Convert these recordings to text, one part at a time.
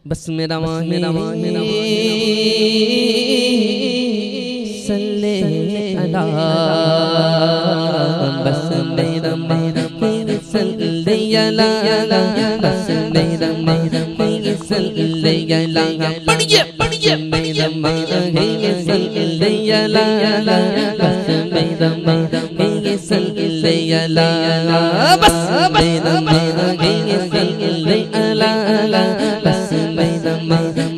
बस मेरा माही सल्ले अला बस मेरा माही सल्ले अला बस मेरा माही सल्ले अला पढ़िए मेरा माही सल्ले अला बस मेरा माही सल्ले अला बस मेरा माही सल्ले अला बस मेरा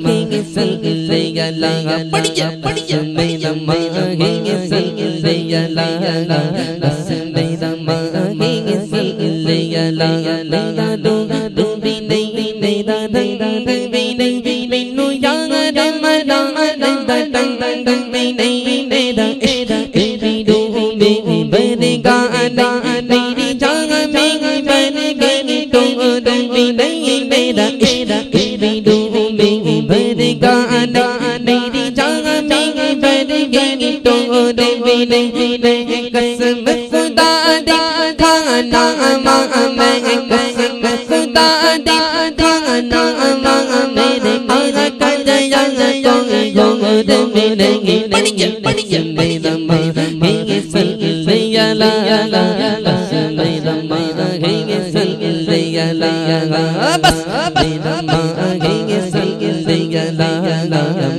माही सल्ले अला पढ़िए मेरा माही सल्ले अला बस मेरा माही सल्ले अला नैना दो भी नहीं नैना भी नहीं मैनू याद मना नैना टंग में नहीं नैना एडी दो में बन गाना मेरी जान में बन गई तो भी नहीं नैना एडी दो में बन गाना मेरी जान में बन गई तो भी नहीं कसम खुदा दी खाना मैं कसम खुदा दी खाना मेरे आगा का जया तो मिलेंगे पढ़िए मेरा माही सल्ले अला बस मेरा माही सल्ले अला बस मेरा माही सल्ले अला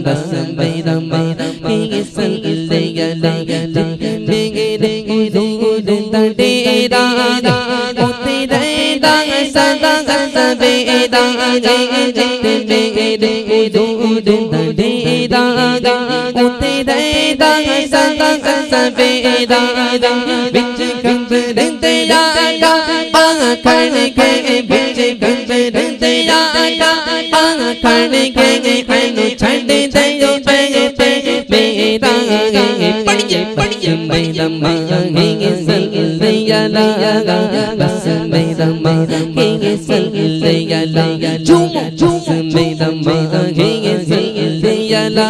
बस मेरा माही सल्ले अला तेरा तेरा सदा सवेदा सवेदा बिच कब्र दया आखण के बिच कब्र दया आखण के खैनो छड़ दयो पे मेरा पढ़िए मेरा माही सल्ले अला बस मेरा माही सल्ले अला झूम मेरा माही सल्ले अला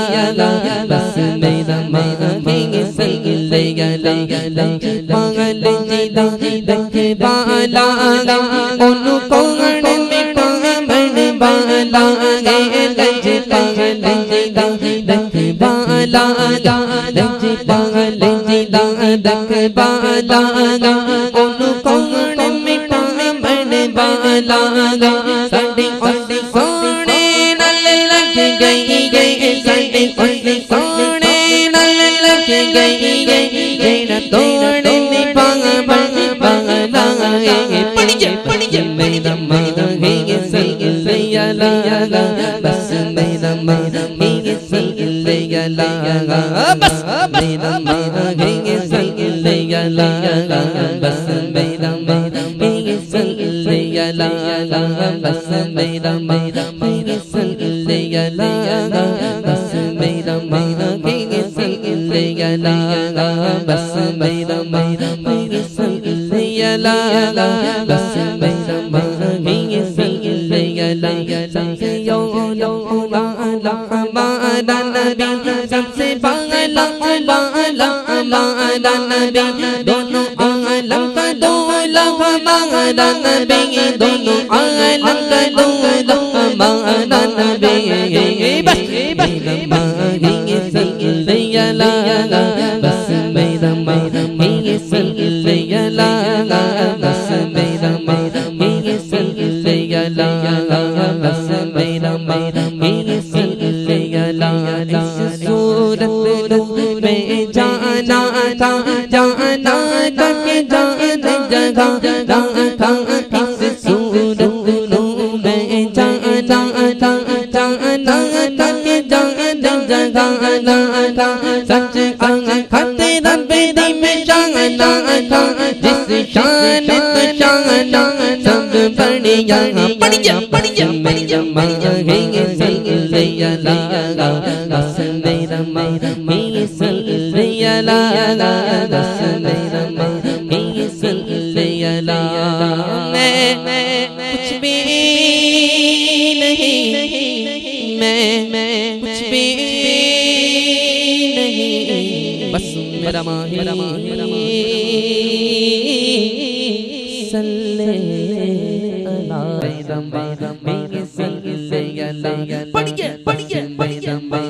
बस मेरा माही सल्ले अला पागल जिदा दख बाला ओनु कोण में कामण बाला लज पागल जिदा दख बाला लज पागल जिदा दख बाला ओनु कोण में कामण बाला साडी सोने नल लग गई साडी सोने नल लग गई तेरा तोड़ने बाला पढ़िए मेरा माही सल्ले अला बस मेरा माही सल्ले अला बस मेरा माही सल्ले अला बस मेरा माही सल्ले अला बस मेरा माही सल्ले अला बस मेरा माही सल्ले अला बस मेरा माही सल्ले अला बस मेरा माही सल्ले अला सबसे यो ला हमारा नबी सबसे बाला नबी दोनों आलम का दूल्हा हमारा नबी दोनों आलम का दूल्हा हमारा नबी बस मेरा माही सल्ले अला बस मेरा माही सल्ले अला बस मेरा माही सल्ले अला बस मेरा माही सल्ले अला इस सूरत में जाना था जाना करके जान जगह था इस सूरत में जाना था जाना करके जान जगह था सच खते रब्बे दी में जाना था जिस शान तो जाना सब बढ़िया पढ़िए मेरा माही सल्ले अला बस मेरा माही सल्ले अला बस मेरा माही सल्ले अला मैं कुछ भी नहीं मैं कुछ भी नहीं बस मेरा माही सल्ले अला मेरा माही सल्ले पढ़िए पढ़िए पढ़िए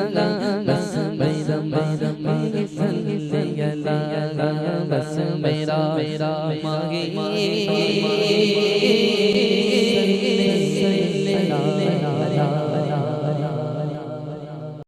la